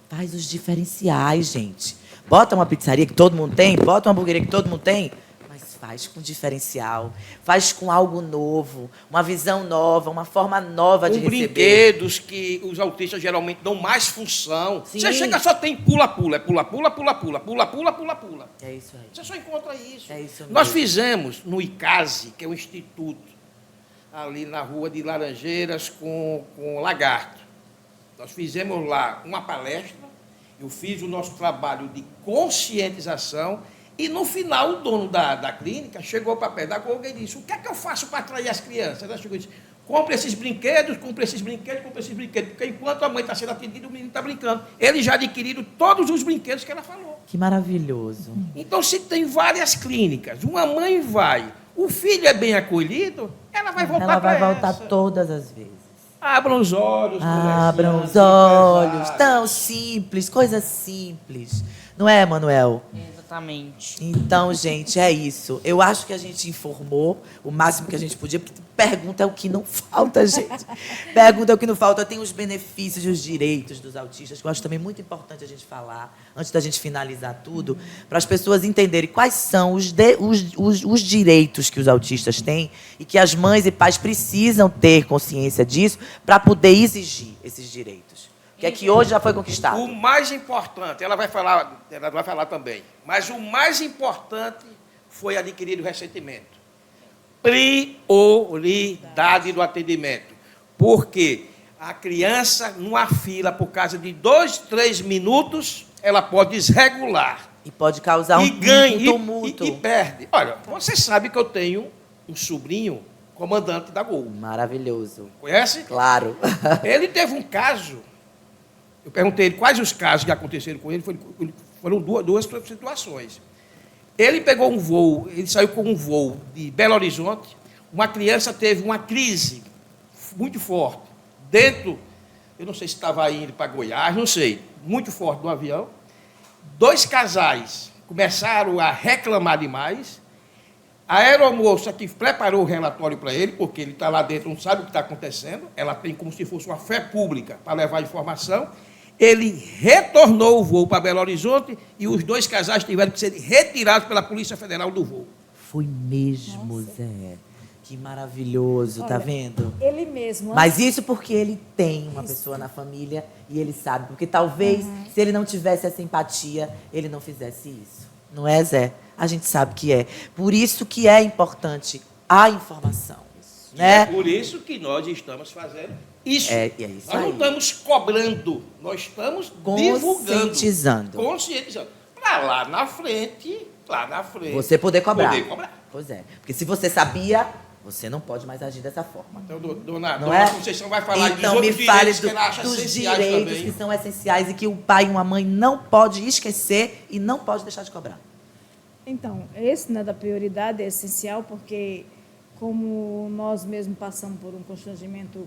A: Faz os diferenciais, gente. Bota uma pizzaria que todo mundo tem, bota uma hamburgueria que todo mundo tem, mas faz com diferencial. Faz com algo novo, uma visão nova, uma forma nova de receber.
B: Brinquedos que os autistas geralmente dão mais função.
A: Sim.
B: Você chega, só tem pula-pula. É pula-pula, pula-pula, pula-pula, pula-pula.
A: É isso aí.
B: Você só encontra isso.
A: É isso mesmo.
B: Nós fizemos no ICASE, que é o instituto, ali na rua de Laranjeiras com Lagarto. Nós fizemos lá uma palestra eu fiz o nosso trabalho de conscientização e, no final, o dono da clínica chegou para a pedagoga e disse: o que é que eu faço para atrair as crianças? Ela chegou e disse: compre esses brinquedos, porque enquanto a mãe está sendo atendida, o menino está brincando. Eles já adquiriram todos os brinquedos que ela falou.
A: Que maravilhoso.
B: Então, se tem várias clínicas, uma mãe vai, o filho é bem acolhido, ela vai voltar
A: Ela vai
B: para
A: voltar
B: essa.
A: todas as vezes.
B: Abram os olhos.
A: Abram os
B: comerciantes,
A: olhos.
B: empresários.
A: Tão simples, coisa simples. Não é, Manuel?
C: Exatamente.
A: Então, gente, é isso. Eu acho que a gente informou o máximo que a gente podia, porque pergunta é o que não falta, gente. Pergunta é o que não falta. Tem os benefícios e os direitos dos autistas, que eu acho também muito importante a gente falar, antes da gente finalizar tudo, para as pessoas entenderem quais são os direitos que os autistas têm e que as mães e pais precisam ter consciência disso para poder exigir esses direitos. Que é que hoje já foi conquistado.
B: O mais importante, ela vai falar também, mas o mais importante foi adquirido recentemente. Prioridade do atendimento. Porque a criança, numa fila, por causa de 2, 3 minutos, ela pode desregular.
A: E pode causar um tumulto.
B: E perde. Olha, você sabe que eu tenho um sobrinho comandante da Gol.
A: Maravilhoso.
B: Conhece?
A: Claro.
B: Ele teve um caso. Eu perguntei ele quais os casos que aconteceram com ele. Foram duas situações. Ele pegou um voo, ele saiu com um voo de Belo Horizonte. Uma criança teve uma crise muito forte. Dentro, eu não sei se estava indo para Goiás, não sei, muito forte do avião. 2 casais começaram a reclamar demais. A aeromoça que preparou o relatório para ele, porque ele está lá dentro, não sabe o que está acontecendo, ela tem como se fosse uma fé pública para levar informação. Ele retornou o voo para Belo Horizonte e os 2 casais tiveram que ser retirados pela Polícia Federal do voo.
A: Foi mesmo, Zé. Que maravilhoso, tá vendo?
D: Ele mesmo.
A: Mas isso porque ele tem uma pessoa na família e ele sabe. Porque talvez, se ele não tivesse essa empatia, ele não fizesse isso. Não é, Zé? A gente sabe que é. Por isso que é importante a informação. Né?
B: É por isso que nós estamos fazendo isso.
A: É isso
B: nós não
A: aí.
B: estamos cobrando, nós estamos divulgando. Conscientizando. Para lá na frente,
A: você poder cobrar.
B: Poder cobrar.
A: Pois é. Porque se você sabia, você não pode mais agir dessa forma.
B: Então, dona Conceição vai
A: então,
B: falar dos outros
A: me fale
B: direitos que ela acha
A: dos
B: essenciais
A: direitos
B: também.
A: que são essenciais e que o pai e uma mãe não pode esquecer e não pode deixar de cobrar.
D: Então, esse, né, da prioridade é essencial porque, como nós mesmos passamos por um constrangimento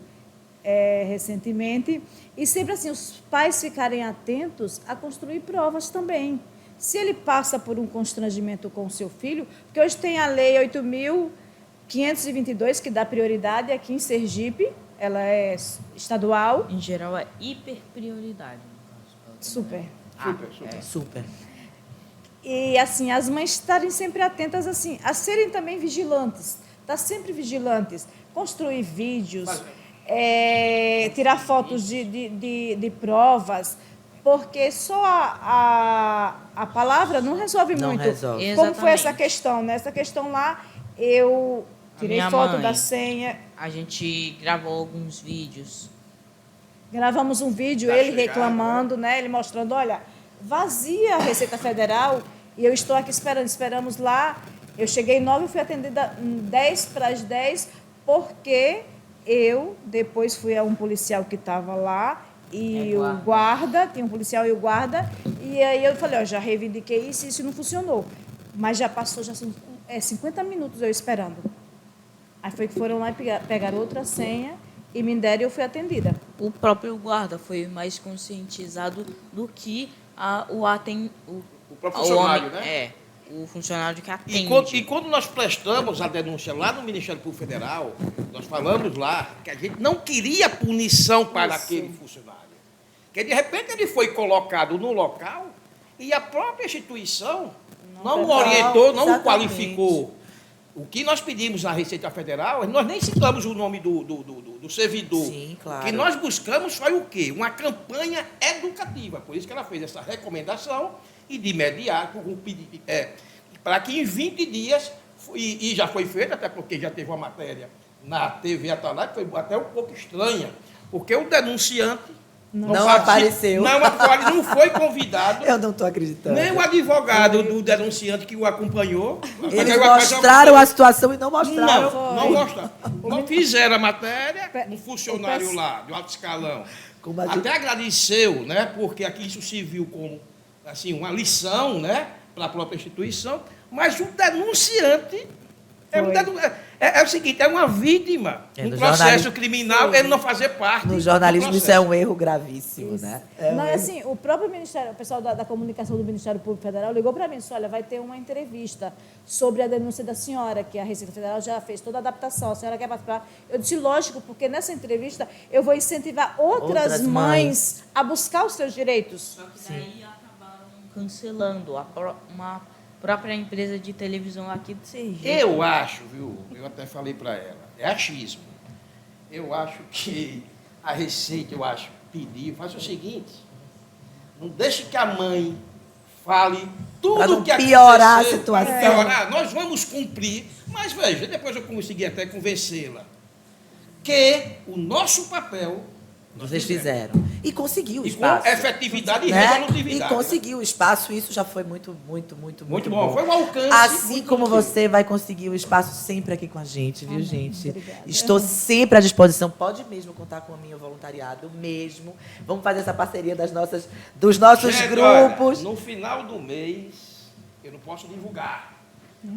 D: recentemente, e sempre assim, os pais ficarem atentos a construir provas também. Se ele passa por um constrangimento com o seu filho, porque hoje tem a Lei 8.522, que dá prioridade aqui em Sergipe, ela é estadual.
C: Em geral, é hiperprioridade.
D: Super.
A: Super.
D: E, assim, as mães estarem sempre atentas, assim, a serem também vigilantes. Estar sempre vigilantes. Construir vídeos, tirar fotos de provas, porque só a palavra não resolve
A: Não
D: muito.
A: resolve.
D: Como foi essa
C: Exatamente.
D: questão? Nessa questão lá, eu tirei
C: minha
D: foto
C: mãe.
D: da senha,
C: A gente gravou alguns vídeos.
D: gravamos um vídeo,
B: Tá
D: ele
B: chegado,
D: reclamando, né? Ele mostrando, olha, vazia a Receita Federal e eu estou aqui esperamos lá. Eu cheguei 9 e fui atendida 10 para as 10, porque eu depois fui a um policial que estava lá e o guarda, tinha um policial e o guarda, e aí eu falei, ó, já reivindiquei isso e isso não funcionou. Mas já passou, já são 50 minutos eu esperando. Aí foi que foram lá e pegaram outra senha e me deram e eu fui atendida.
C: O próprio guarda foi mais conscientizado do que o
B: próprio funcionário,
C: homem,
B: né?
C: o funcionário que atende.
B: E quando nós prestamos a denúncia lá no Ministério Público Federal, nós falamos lá que a gente não queria punição para aquele funcionário. Porque, de repente, ele foi colocado no local e a própria instituição não o orientou, não o
A: exatamente.
B: qualificou. O que nós pedimos na Receita Federal, nós nem citamos o nome do servidor.
A: Sim, claro.
B: O que nós buscamos foi o quê? Uma campanha educativa. Por isso que ela fez essa recomendação e de imediato, para que em 20 dias, e já foi feito, até porque já teve uma matéria na TV Atalaia, que foi até um pouco estranha, porque o denunciante
A: Não apareceu.
B: Não foi convidado.
A: Eu não estou acreditando.
B: Nem o advogado do denunciante que o acompanhou.
A: Eles mostraram a situação e não mostraram.
B: Não mostraram. Não fizeram a matéria, um funcionário lá, do alto escalão. Até agradeceu, né? Porque aqui isso se viu como assim, uma lição, né? Para a própria instituição. Mas o denunciante é o seguinte, é uma vítima. Um processo criminal, ele não fazer parte.
A: No jornalismo isso é um erro gravíssimo, né?
D: Assim, o próprio Ministério, o pessoal da comunicação do Ministério Público Federal ligou para mim e disse, olha, vai ter uma entrevista sobre a denúncia da senhora, que a Receita Federal já fez toda a adaptação, a senhora quer participar? Eu disse, lógico, porque nessa entrevista eu vou incentivar outras mães a buscar os seus direitos.
C: Só que daí acabaram cancelando uma própria empresa de televisão aqui do Sergipe.
B: Eu acho, viu? Eu até falei para ela, é achismo. Eu acho que a Receita, pediu, faz o seguinte, não deixe que a mãe fale tudo o que aconteceu.
A: Piorar a situação.
B: Piorar, nós vamos cumprir, mas veja, depois eu consegui até convencê-la que o nosso papel
A: vocês fizeram. E conseguiu o espaço.
B: Com efetividade e resolutividade.
A: E conseguiu o espaço, isso já foi muito bom.
B: Foi um alcance.
A: Assim como você vai conseguir o espaço sempre aqui com a gente, viu, gente? Obrigada. Estou sempre à disposição. Pode mesmo contar com o meu voluntariado, mesmo. Vamos fazer essa parceria dos nossos
B: gente,
A: grupos.
B: Olha, no final do mês, eu não posso divulgar.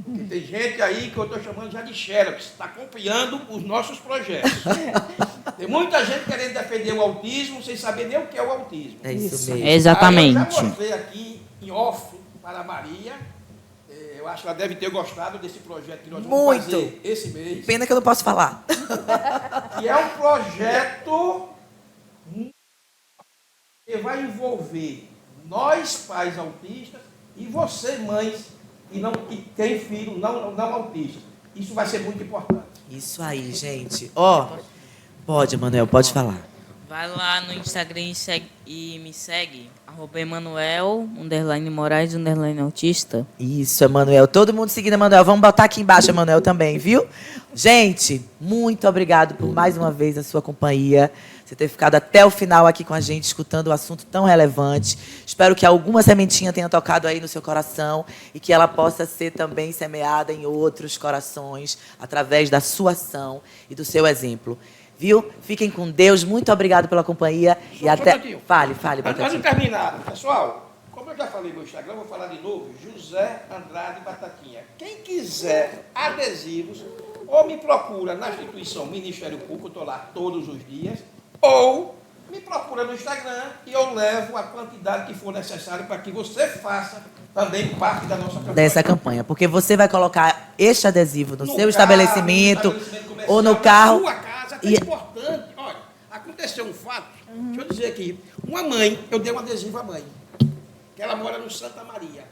B: Porque tem gente aí que eu estou chamando já de xerox, está acompanhando os nossos projetos. Tem muita gente querendo defender o autismo sem saber nem o que é o autismo.
A: É isso mesmo.
C: Exatamente.
B: Eu já mostrei aqui em off para a Maria. Eu acho que ela deve ter gostado desse projeto que nós vamos fazer esse mês.
A: Pena que eu não posso falar.
B: Que é um projeto que vai envolver nós, pais autistas, e você, mães, que tem filho não autistas. Isso vai ser muito importante.
A: Isso aí, gente. Pode, Emanuel, pode falar.
C: Vai lá no Instagram e me segue, @Emanuel_Moraes_autista.
A: Isso, Emanuel. Todo mundo seguindo Emanuel. Vamos botar aqui embaixo, Emanuel, também, viu? Gente, muito obrigado por mais uma vez a sua companhia. Você ter ficado até o final aqui com a gente, escutando um assunto tão relevante. Espero que alguma sementinha tenha tocado aí no seu coração e que ela possa ser também semeada em outros corações através da sua ação e do seu exemplo. Viu? Fiquem com Deus. Muito obrigado pela companhia. Fale, Batatinha.
B: Antes de terminar, pessoal, como eu já falei no meu Instagram, vou falar de novo, José Andrade Batatinha. Quem quiser adesivos, ou me procura na instituição Ministério Público, eu estou lá todos os dias, ou me procura no Instagram e eu levo a quantidade que for necessário para que você faça também parte da nossa campanha.
A: Dessa campanha, porque você vai colocar este adesivo no seu estabelecimento ou no carro.
B: Na sua casa, é importante. Olha, aconteceu um fato, deixa eu dizer aqui, uma mãe, eu dei um adesivo à mãe, que ela mora no Santa Maria.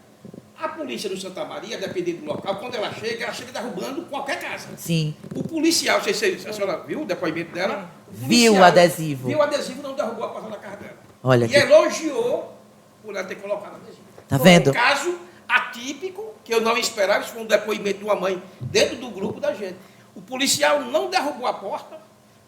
B: A polícia do Santa Maria, dependendo do local, quando ela chega derrubando qualquer casa.
A: Sim.
B: O policial, se a senhora viu o depoimento dela?
A: Viu o adesivo.
B: Viu o adesivo, não derrubou a porta da casa dela.
A: Olha
B: e elogiou por ela ter colocado o adesivo.
A: Tá vendo?
B: Um caso atípico, que eu não esperava, isso foi um depoimento de uma mãe dentro do grupo da gente. O policial não derrubou a porta,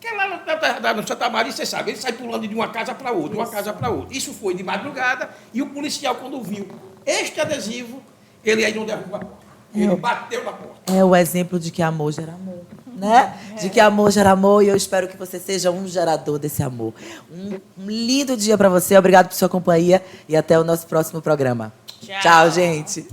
B: que lá no Santa Maria, você sabe, ele sai pulando de uma casa para outra, uma casa para outra. Isso foi de madrugada, e o policial, quando viu este adesivo, ele aí não derrubou a porta. Ele bateu na porta.
A: É o exemplo de que amor gera amor, né? De que amor gera amor, e eu espero que você seja um gerador desse amor. Um lindo dia para você, obrigado por sua companhia, e até o nosso próximo programa. Tchau, gente.